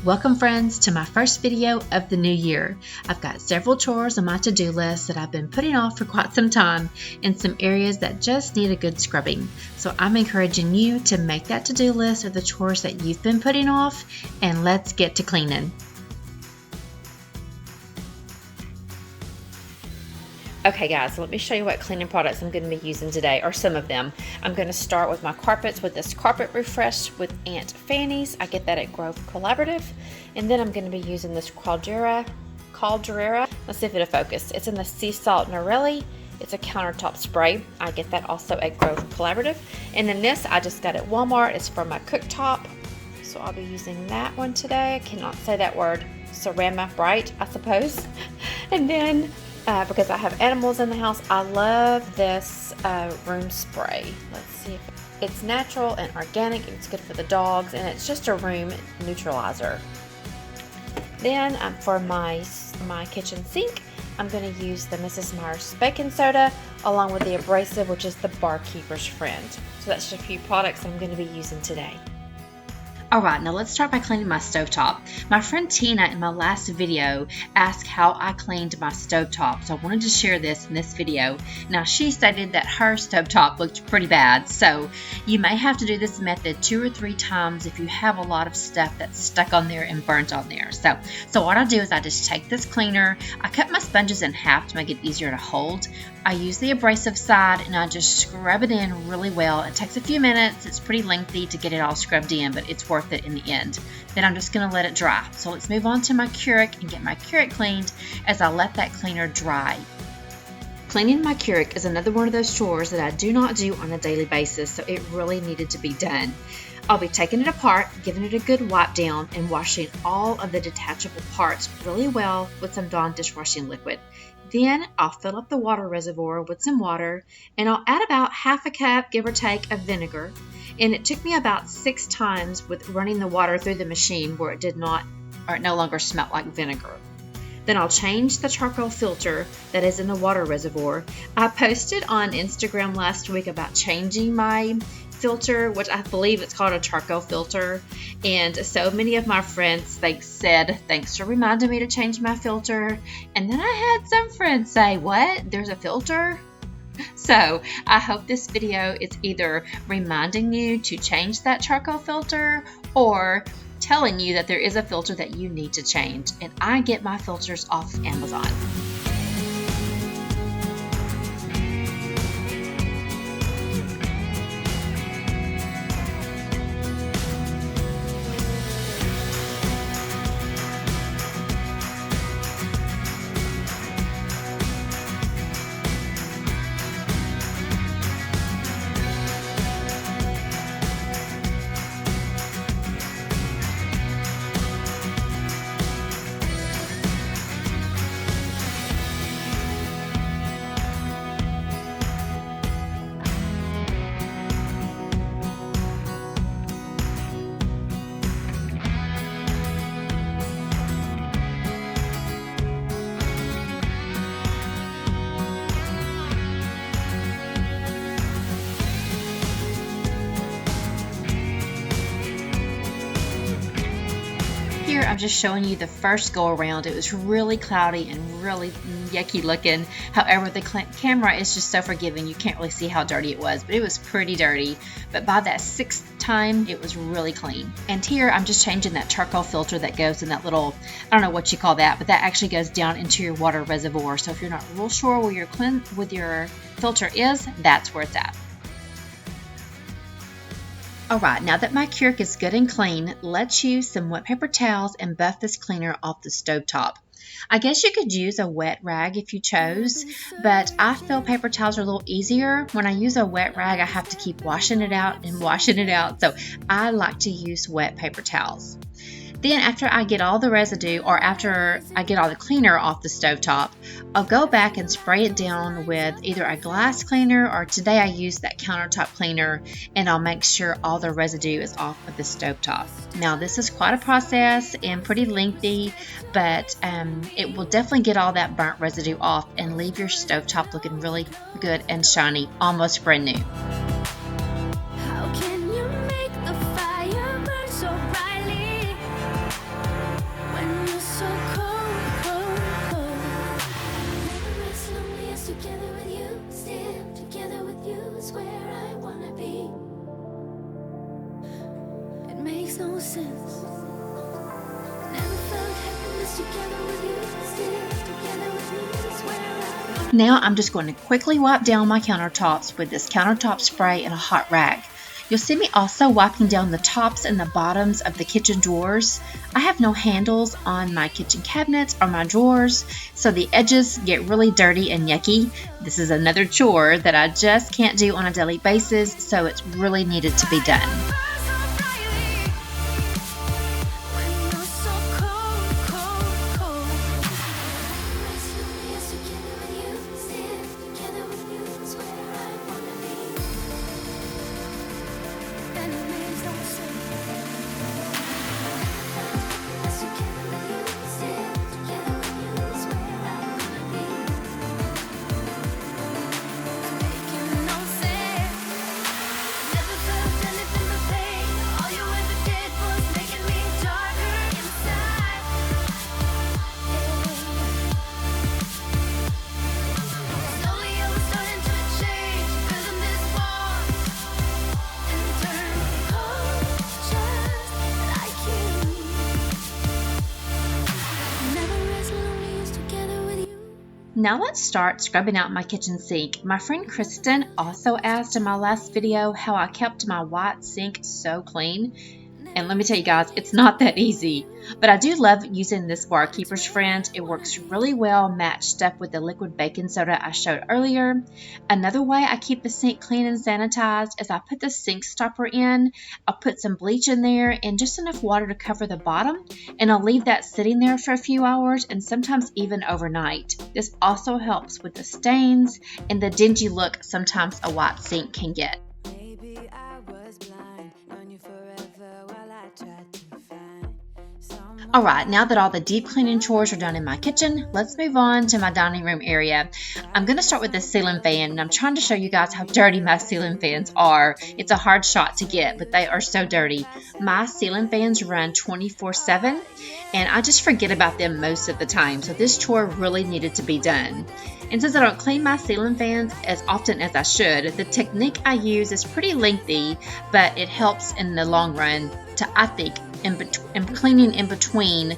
Welcome friends to my first video of the new year. I've got several chores on my to-do list that I've been putting off for quite some time and some areas that just need a good scrubbing. So I'm encouraging you to make that to-do list of the chores that you've been putting off and let's get to cleaning. Okay guys, let me show you what cleaning products I'm going to be using today, or some of them. I'm going to start with my carpets with this Carpet Refresh with Aunt Fanny's. I get that at Grove Collaborative. And then I'm going to be using this Caldera. Let's see if it'll focus. It's in the Sea Salt Norelli. It's a countertop spray. I get that also at Grove Collaborative. And then this I just got at Walmart. It's for my cooktop. So I'll be using that one today. I cannot say that word. Ceramic Bright, I suppose. And then because I have animals in the house, I love this room spray. Let's see if it's natural and organic. It's good for the dogs, and it's just a room neutralizer. Then for my kitchen sink, I'm going to use the Mrs. Meyer's baking soda along with the abrasive, which is the barkeeper's friend. So that's just a few products I'm going to be using today. Alright, now let's start by cleaning my stovetop. My friend Tina in my last video asked how I cleaned my stovetop, so I wanted to share this in this video. Now she stated that her stovetop looked pretty bad, so you may have to do this method 2 or 3 times if you have a lot of stuff that's stuck on there and burnt on there. So what I do is I just take this cleaner, I cut my sponges in half to make it easier to hold. I use the abrasive side and I just scrub it in really well. It takes a few minutes. It's pretty lengthy to get it all scrubbed in, but it's worth it in the end. Then I'm just going to let it dry. So let's move on to my Keurig and get my Keurig cleaned as I let that cleaner dry. Cleaning my Keurig is another one of those chores that I do not do on a daily basis, so it really needed to be done. I'll be taking it apart, giving it a good wipe down, and washing all of the detachable parts really well with some Dawn dishwashing liquid. Then I'll fill up the water reservoir with some water, and I'll add about half a cup, give or take, of vinegar. And it took me about 6 times with running the water through the machine where it no longer smelled like vinegar. Then I'll change the charcoal filter that is in the water reservoir. I posted on Instagram last week about changing my filter, which I believe it's called a charcoal filter, and so many of my friends said thanks for reminding me to change my filter. And then I had some friends say, what, there's a filter? So I hope this video is either reminding you to change that charcoal filter or telling you that there is a filter that you need to change. And I get my filters off Amazon. Here I'm just showing you the first go around. It was really cloudy and really yucky looking. However, the camera is just so forgiving. You can't really see how dirty it was, but it was pretty dirty. But by that 6th time, it was really clean. And here I'm just changing that charcoal filter that goes in that little, I don't know what you call that, but that actually goes down into your water reservoir. So if you're not real sure where your filter is, that's where it's at. Alright, now that my Keurig is good and clean, let's use some wet paper towels and buff this cleaner off the stovetop. I guess you could use a wet rag if you chose, but I feel paper towels are a little easier. When I use a wet rag, I have to keep washing it out and washing it out, so I like to use wet paper towels. Then after I get all the residue, or after I get all the cleaner off the stovetop, I'll go back and spray it down with either a glass cleaner, or today I use that countertop cleaner, and I'll make sure all the residue is off of the stovetop. Now this is quite a process and pretty lengthy, but it will definitely get all that burnt residue off and leave your stovetop looking really good and shiny, almost brand new. How can you make the fire burn so brightly? Now I'm just going to quickly wipe down my countertops with this countertop spray and a hot rag. You'll see me also wiping down the tops and the bottoms of the kitchen drawers. I have no handles on my kitchen cabinets or my drawers, so the edges get really dirty and yucky. This is another chore that I just can't do on a daily basis, so it's really needed to be done. Now let's start scrubbing out my kitchen sink. My friend Kristen also asked in my last video how I kept my white sink so clean. And let me tell you guys, it's not that easy. But I do love using this Barkeeper's Friend. It works really well matched up with the liquid baking soda I showed earlier. Another way I keep the sink clean and sanitized is I put the sink stopper in. I'll put some bleach in there and just enough water to cover the bottom. And I'll leave that sitting there for a few hours and sometimes even overnight. This also helps with the stains and the dingy look sometimes a white sink can get. Alright, now that all the deep cleaning chores are done in my kitchen, let's move on to my dining room area. I'm going to start with the ceiling fan, and I'm trying to show you guys how dirty my ceiling fans are. It's a hard shot to get, but they are so dirty. My ceiling fans run 24/7, and I just forget about them most of the time, so this chore really needed to be done. And since I don't clean my ceiling fans as often as I should, the technique I use is pretty lengthy, but it helps in the long run to, I think, and cleaning in between.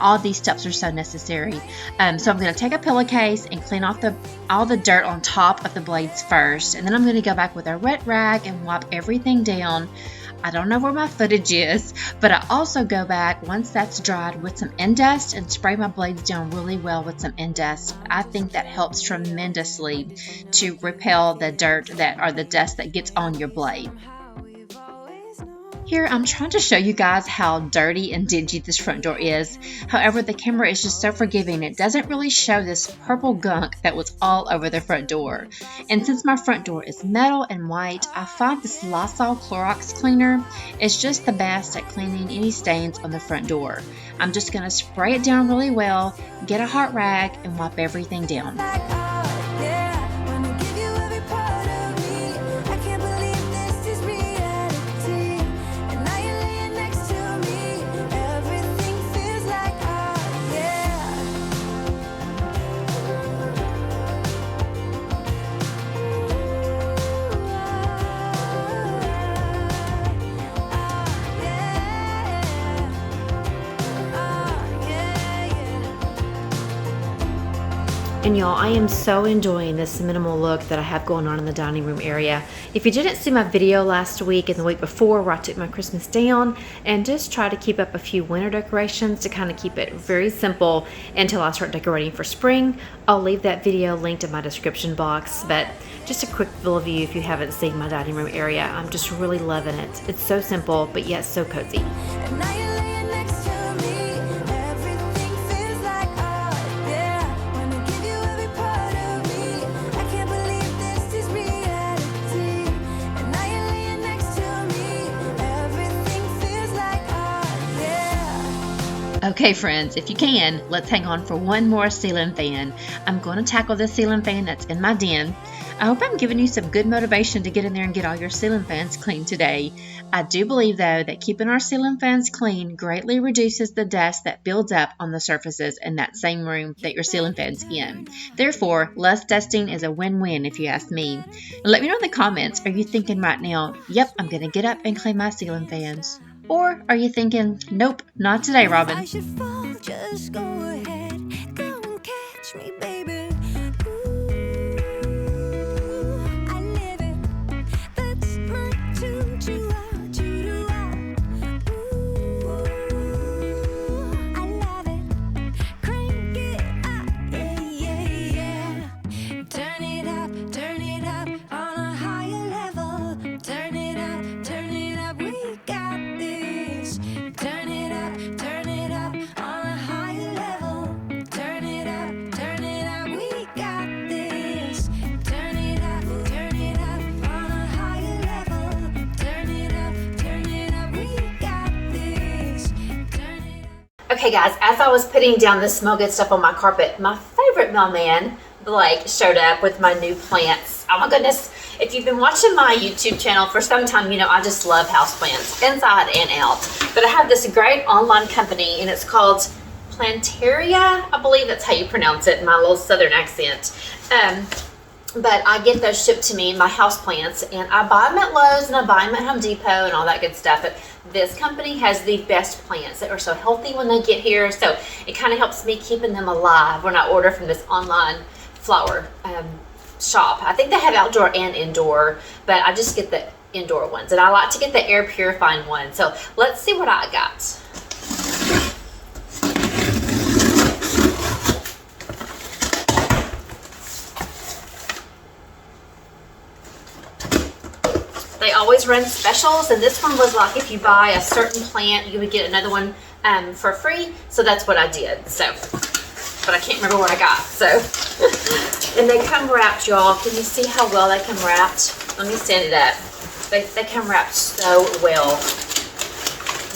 All these steps are so necessary. So I'm going to take a pillowcase and clean off all the dirt on top of the blades first, and then I'm going to go back with a wet rag and wipe everything down. I don't know where my footage is, but I also go back once that's dried with some Indust and spray my blades down really well with some Indust. I think that helps tremendously to repel the dirt or the dust that gets on your blade. Here, I'm trying to show you guys how dirty and dingy this front door is. However, the camera is just so forgiving. It doesn't really show this purple gunk that was all over the front door. And since my front door is metal and white, I find this Lysol Clorox cleaner is just the best at cleaning any stains on the front door. I'm just going to spray it down really well, get a hot rag, and wipe everything down. And y'all, I am so enjoying this minimal look that I have going on in the dining room area. If you didn't see my video last week and the week before where I took my Christmas down and just try to keep up a few winter decorations to kind of keep it very simple until I start decorating for spring, I'll leave that video linked in my description box. But just a quick little view if you haven't seen my dining room area. I'm just really loving it. It's so simple, but yet so cozy. Okay friends, if you can, let's hang on for one more ceiling fan. I'm going to tackle this ceiling fan that's in my den. I hope I'm giving you some good motivation to get in there and get all your ceiling fans clean today. I do believe though that keeping our ceiling fans clean greatly reduces the dust that builds up on the surfaces in that same room that your ceiling fan's in. Therefore, less dusting is a win-win if you ask me. Let me know in the comments, are you thinking right now, yep, I'm going to get up and clean my ceiling fans? Or are you thinking, nope, not today, Robin? I should fall, just go ahead, go and catch me, baby. Ooh. Okay guys, as I was putting down this smell good stuff on my carpet, my favorite mailman, Blake, showed up with my new plants. Oh my goodness. If you've been watching my YouTube channel for some time, you know I just love houseplants, inside and out. But I have this great online company, and it's called Plantaria. I believe that's how you pronounce it in my little southern accent. But I get those shipped to me, my houseplants, and I buy them at Lowe's and I buy them at Home Depot and all that good stuff. But this company has the best plants. They are so healthy when they get here, so it kind of helps me keeping them alive when I order from this online flower shop. I think they have outdoor and indoor, but I just get the indoor ones, and I like to get the air purifying one. So let's see what I got. They always run specials, and this one was like if you buy a certain plant, you would get another one for free. So that's what I did. So, but I can't remember what I got. So, and they come wrapped, y'all. Can you see how well they come wrapped? Let me stand it up. They come wrapped so well.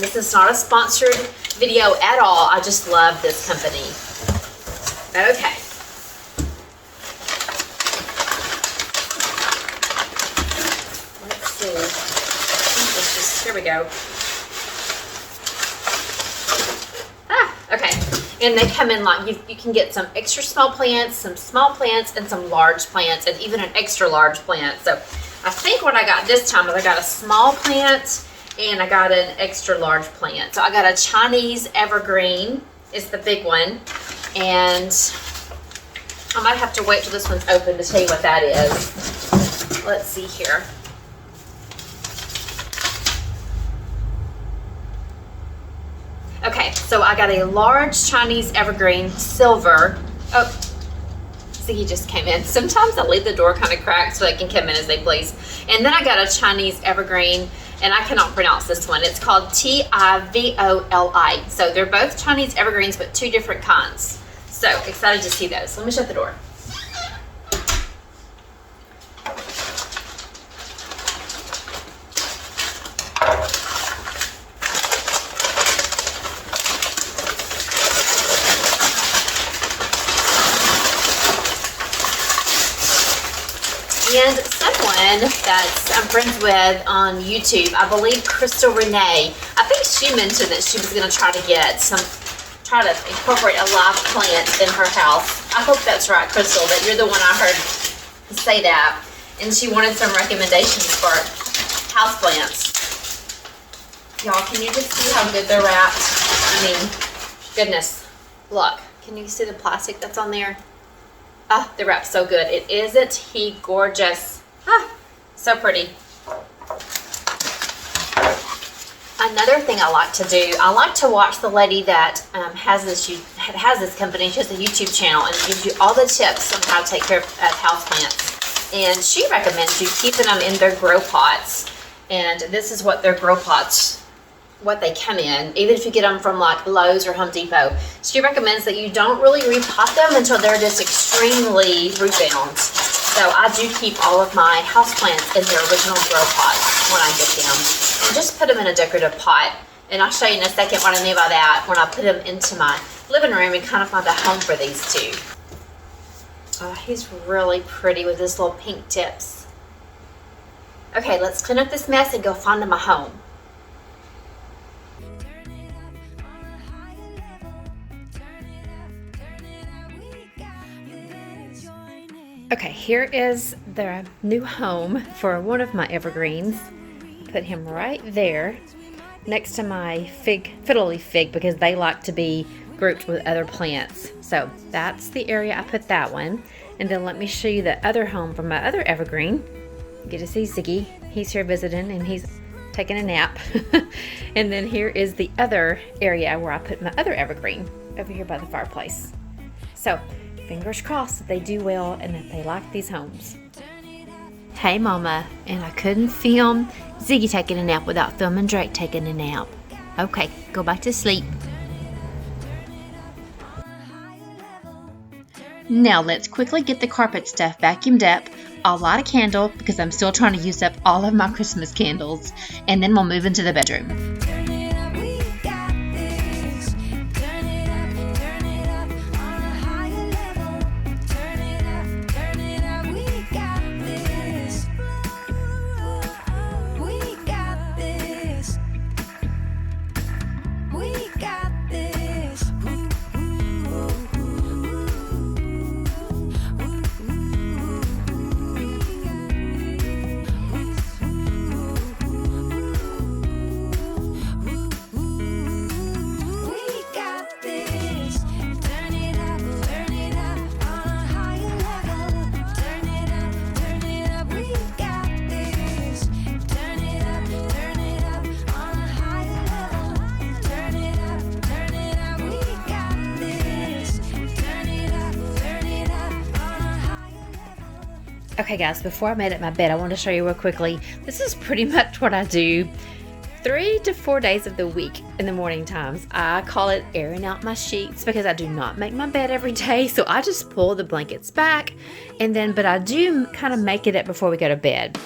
This is not a sponsored video at all. I just love this company. Okay. Let's see. I think it's just, here we go. Okay. And they come in like, you can get some extra small plants, some small plants, and some large plants, and even an extra large plant. So I think what I got this time is I got a small plant and I got an extra large plant. So I got a Chinese evergreen is the big one. And I might have to wait till this one's open to tell you what that is. Let's see here. Okay, so I got a large Chinese evergreen, silver. Oh, see, he just came in. Sometimes I leave the door kind of cracked so they can come in as they please. And then I got a Chinese evergreen, and I cannot pronounce this one. It's called Tivoli. So they're both Chinese evergreens, but two different kinds. So excited to see those. Let me shut the door. And someone that I'm friends with on YouTube, I believe Crystal Renee, I think she mentioned that she was going to try to incorporate a live plant in her house. I hope that's right, Crystal, that you're the one I heard say that. And she wanted some recommendations for houseplants. Y'all, can you just see how good they're wrapped? I mean, goodness. Look, can you see the plastic that's on there? Ah, they're wrapped so good. Isn't he gorgeous? Ah, so pretty. Another thing I like to do, I like to watch the lady that has this company. She has a YouTube channel, and it gives you all the tips on how to take care of houseplants. And she recommends you keeping them in their grow pots. And this is what their grow pots, what they come in, even if you get them from like Lowe's or Home Depot. She recommends that you don't really repot them until they're just extremely root bound. So I do keep all of my houseplants in their original grow pots when I get them, and just put them in a decorative pot. And I'll show you in a second what I mean by that when I put them into my living room and kind of find a home for these two. Oh, he's really pretty with his little pink tips. Okay, let's clean up this mess and go find him a home. Okay, here is the new home for one of my evergreens. Put him right there next to my fiddle leaf fig because they like to be grouped with other plants. So that's the area I put that one. And then let me show you the other home for my other evergreen. You get to see Ziggy. He's here visiting and he's taking a nap. And then here is the other area where I put my other evergreen over here by the fireplace. So fingers crossed that they do well and that they like these homes. Hey mama, and I couldn't film Ziggy taking a nap without filming Drake taking a nap. Okay, go back to sleep. Now let's quickly get the carpet stuff vacuumed up. I'll light a candle because I'm still trying to use up all of my Christmas candles, and then we'll move into the bedroom. Okay guys, before I made it my bed, I want to show you real quickly. This is pretty much what I do 3 to 4 days of the week in the morning times. I call it airing out my sheets because I do not make my bed every day. So I just pull the blankets back but I do kind of make it up before we go to bed.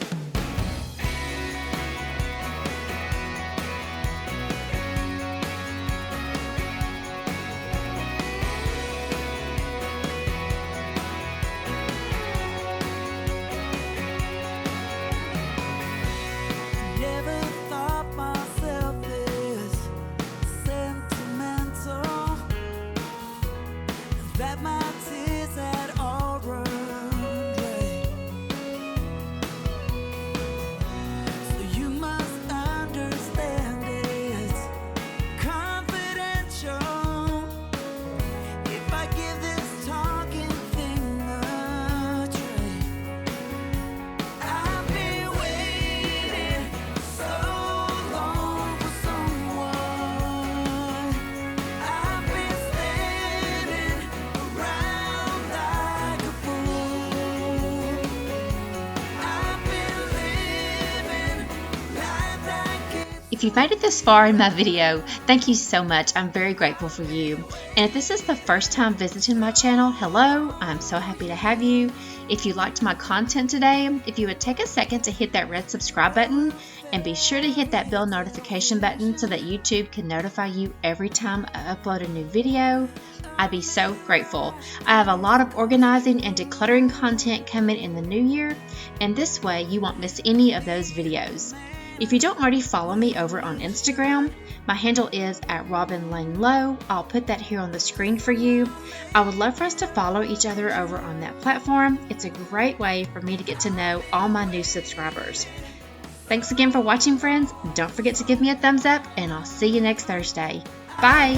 If you've made it this far in my video, thank you so much. I'm very grateful for you. And if this is the first time visiting my channel, hello, I'm so happy to have you. If you liked my content today, if you would take a second to hit that red subscribe button and be sure to hit that bell notification button so that YouTube can notify you every time I upload a new video, I'd be so grateful. I have a lot of organizing and decluttering content coming in the new year, and this way you won't miss any of those videos. If you don't already follow me over on Instagram, my handle is @RobinLaneLowe. I'll put that here on the screen for you. I would love for us to follow each other over on that platform. It's a great way for me to get to know all my new subscribers. Thanks again for watching, friends. Don't forget to give me a thumbs up, and I'll see you next Thursday. Bye!